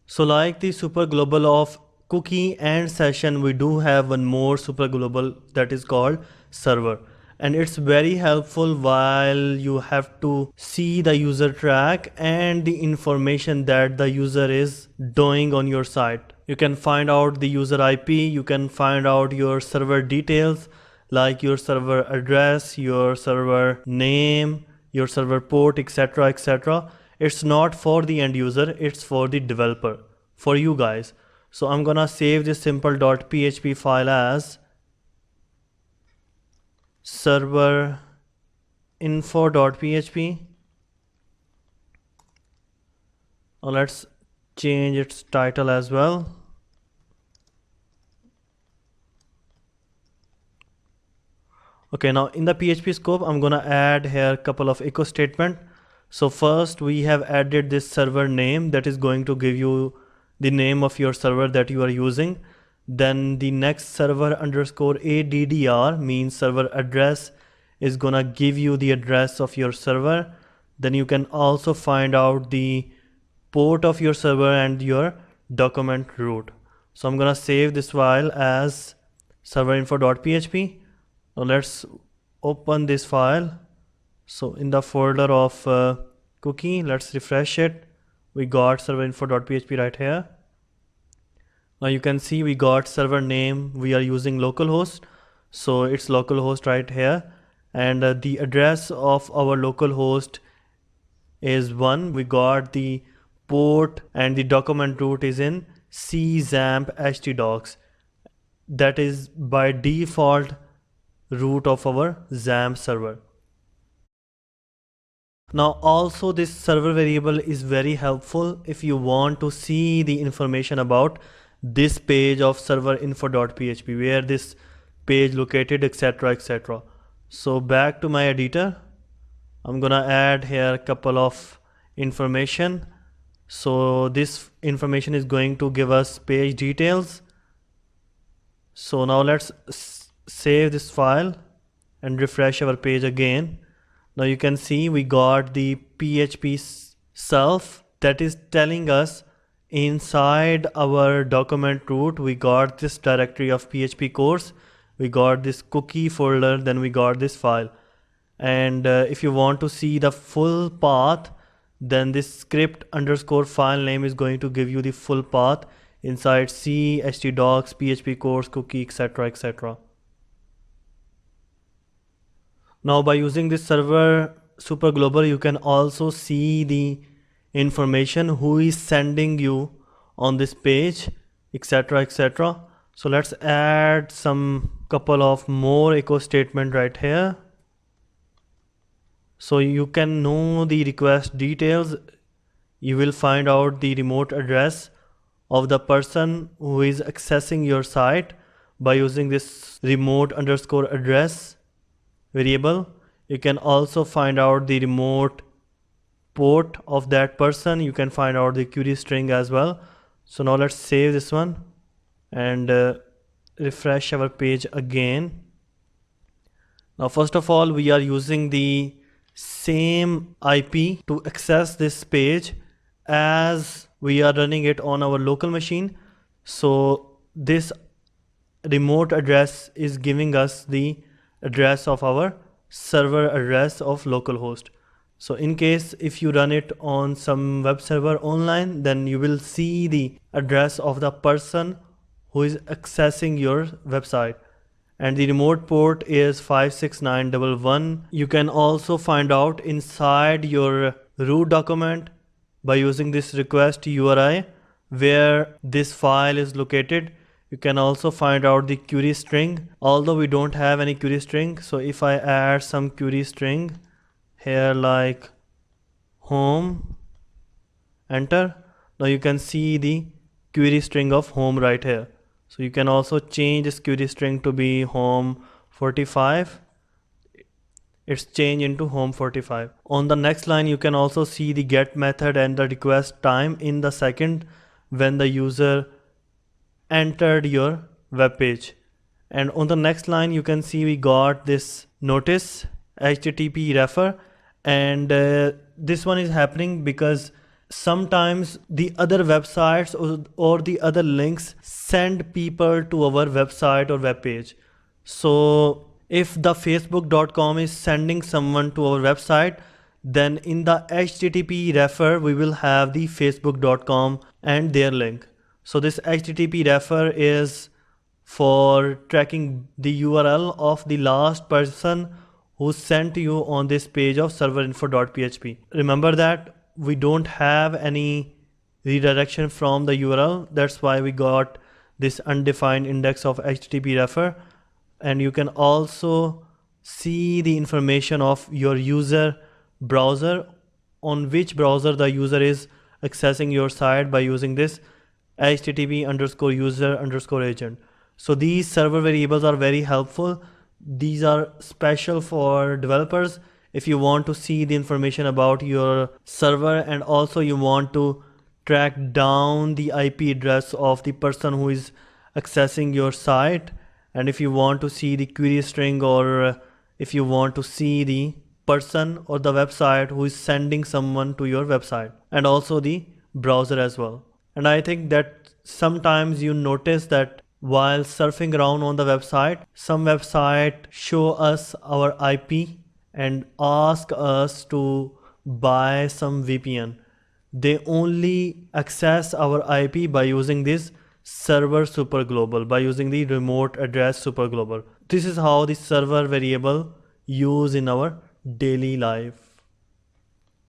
So like the super global of cookie and session, we do have one more super global that is called server, and it's very helpful while you have to see the user track and the information that the user is doing on your site. You can find out the user IP, you can find out your server details like your server address, your server name, your server port, etc, etc. It's not for the end user, it's for the developer, for you guys. So I'm gonna save this simple.php file as server info.php. Now let's change its title as well. Okay, now in the PHP scope, I'm gonna add here a couple of echo statement. So first we have added this server name that is going to give you the name of your server that you are using. Then the next server underscore addr means server address is gonna give you the address of your server. Then you can also find out the port of your server and your document root. So I'm gonna save this file as serverinfo.php. Now let's open this file. So in the folder of cookie, let's refresh it. We got serverinfo.php right here. Now you can see we got server name. We are using localhost, so it's localhost right here, and the address of our localhost is 1. We got the port and the document root is in czamp htdocs. That is by default root of our XAMPP server. Now also this server variable is very helpful if you want to see the information about this page of serverinfo.php, where this page located, etc, etc. So back to my editor, I'm gonna add here a couple of information. So this information is going to give us page details. So now let's save this file and refresh our page again. Now you can see we got the PHP self that is telling us inside our document root we got this directory of PHP course, we got this cookie folder, then we got this file. And if you want to see the full path, then this script underscore file name is going to give you the full path inside C, htdocs, PHP course, cookie, etc, etc. Now by using this server super global, you can also see the information who is sending you on this page, etc, etc. So let's add some couple of more echo statement right here. So you can know the request details. You will find out the remote address of the person who is accessing your site by using this remote underscore address variable. You can also find out the remote port of that person. You can find out the query string as well. So now let's save this one and refresh our page again. Now first of all, we are using the same IP to access this page as we are running it on our local machine. So this remote address is giving us the address of our server address of localhost. So in case if you run it on some web server online, then you will see the address of the person who is accessing your website, and the remote port is 56911. You can also find out inside your root document by using this request URI where this file is located. You can also find out the query string, although we don't have any query string. So if I add some query string here like home, enter, now you can see the query string of home right here. So you can also change this query string to be home 45. It's changed into home 45. On the next line, you can also see the get method and the request time in the second when the user entered your web page. And on the next line, you can see we got this notice HTTP refer, and this one is happening because sometimes the other websites or the other links send people to our website or web page. So if the facebook.com is sending someone to our website, then in the HTTP refer we will have the facebook.com and their link. So this HTTP refer is for tracking the URL of the last person who sent you on this page of serverinfo.php. Remember that we don't have any redirection from the URL. That's why we got this undefined index of HTTP refer. And you can also see the information of your user browser, on which browser the user is accessing your site by using this http_user_agent. So these server variables are very helpful. These are special for developers. If you want to see the information about your server and also you want to track down the IP address of the person who is accessing your site, and if you want to see the query string, or if you want to see the person or the website who is sending someone to your website, and also the browser as well. And I think that sometimes you notice that while surfing around on the website, some website show us our IP and ask us to buy some VPN. They only access our IP by using this server superglobal, by using the remote address superglobal. This is how the server variable use in our daily life.